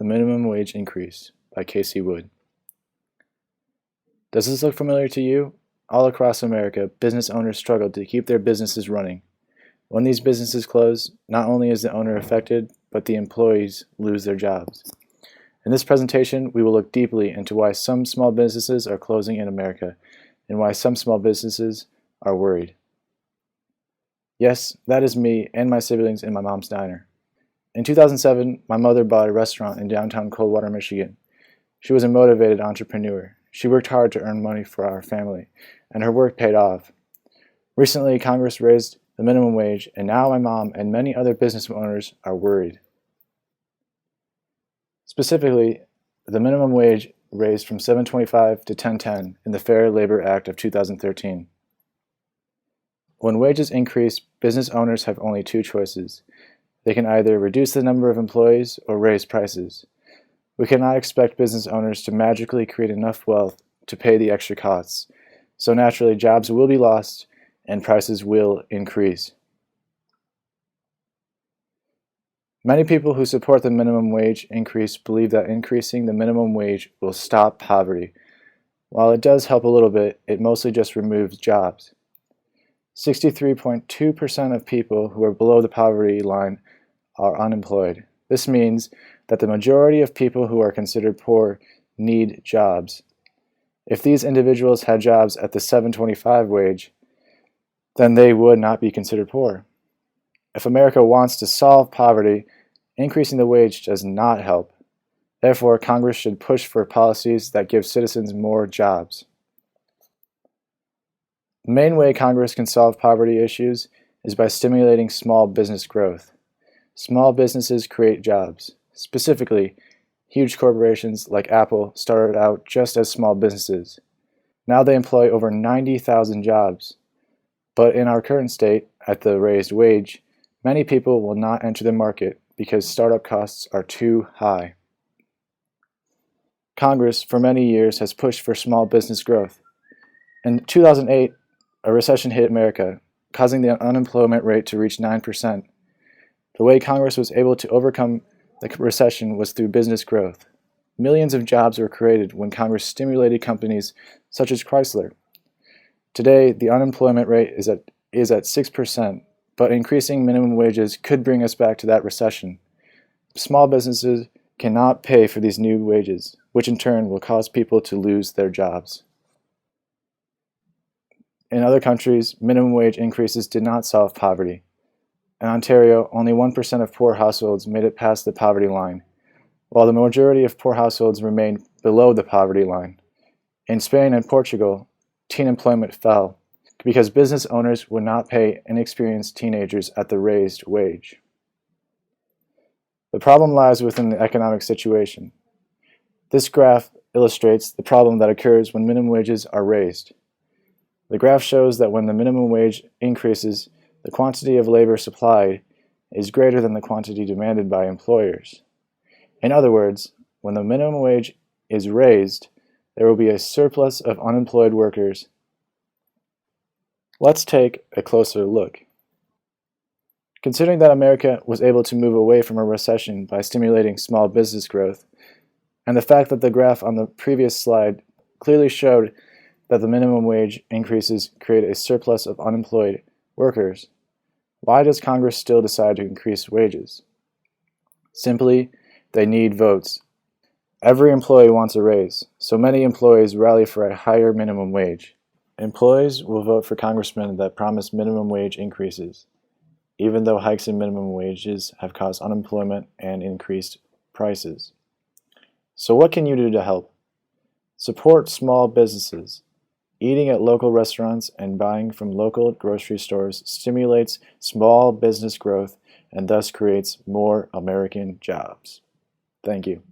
The Minimum Wage Increase by Casey Wood. Does this look familiar to you? All across America, business owners struggle to keep their businesses running. When these businesses close, not only is the owner affected, but the employees lose their jobs. In this presentation, we will look deeply into why some small businesses are closing in America and why some small businesses are worried. Yes, that is me and my siblings in my mom's diner. In 2007, my mother bought a restaurant in downtown Coldwater, Michigan. She was a motivated entrepreneur. She worked hard to earn money for our family, and her work paid off. Recently, Congress raised the minimum wage, and now my mom and many other business owners are worried. Specifically, the minimum wage raised from $7.25 to $10.10 in the Fair Labor Act of 2013. When wages increase, business owners have only two choices. They can either reduce the number of employees or raise prices. We cannot expect business owners to magically create enough wealth to pay the extra costs, so naturally jobs will be lost and prices will increase. Many people who support the minimum wage increase believe that increasing the minimum wage will stop poverty. While it does help a little bit, it mostly just removes jobs. 63.2% of people who are below the poverty line are unemployed. This means that the majority of people who are considered poor need jobs. If these individuals had jobs at the $7.25 wage, then they would not be considered poor. If America wants to solve poverty, increasing the wage does not help. Therefore, Congress should push for policies that give citizens more jobs. The main way Congress can solve poverty issues is by stimulating small business growth. Small businesses create jobs. Specifically, huge corporations like Apple started out just as small businesses. Now they employ over 90,000 jobs. But in our current state, at the raised wage, many people will not enter the market because startup costs are too high. Congress, for many years, has pushed for small business growth. In 2008, a recession hit America, causing the unemployment rate to reach 9%. The way Congress was able to overcome the recession was through business growth. Millions of jobs were created when Congress stimulated companies such as Chrysler. Today, the unemployment rate is at 6%, but increasing minimum wages could bring us back to that recession. Small businesses cannot pay for these new wages, which in turn will cause people to lose their jobs. In other countries, minimum wage increases did not solve poverty. In Ontario, only 1% of poor households made it past the poverty line, while the majority of poor households remained below the poverty line. In Spain and Portugal, teen employment fell because business owners would not pay inexperienced teenagers at the raised wage. The problem lies within the economic situation. This graph illustrates the problem that occurs when minimum wages are raised. The graph shows that when the minimum wage increases, the quantity of labor supplied is greater than the quantity demanded by employers. In other words, when the minimum wage is raised, there will be a surplus of unemployed workers. Let's take a closer look. Considering that America was able to move away from a recession by stimulating small business growth, and the fact that the graph on the previous slide clearly showed that the minimum wage increases create a surplus of unemployed workers, why does Congress still decide to increase wages? Simply, they need votes. Every employee wants a raise, so many employees rally for a higher minimum wage. Employees will vote for congressmen that promise minimum wage increases, even though hikes in minimum wages have caused unemployment and increased prices. So what can you do to help? Support small businesses. Eating at local restaurants and buying from local grocery stores stimulates small business growth and thus creates more American jobs. Thank you.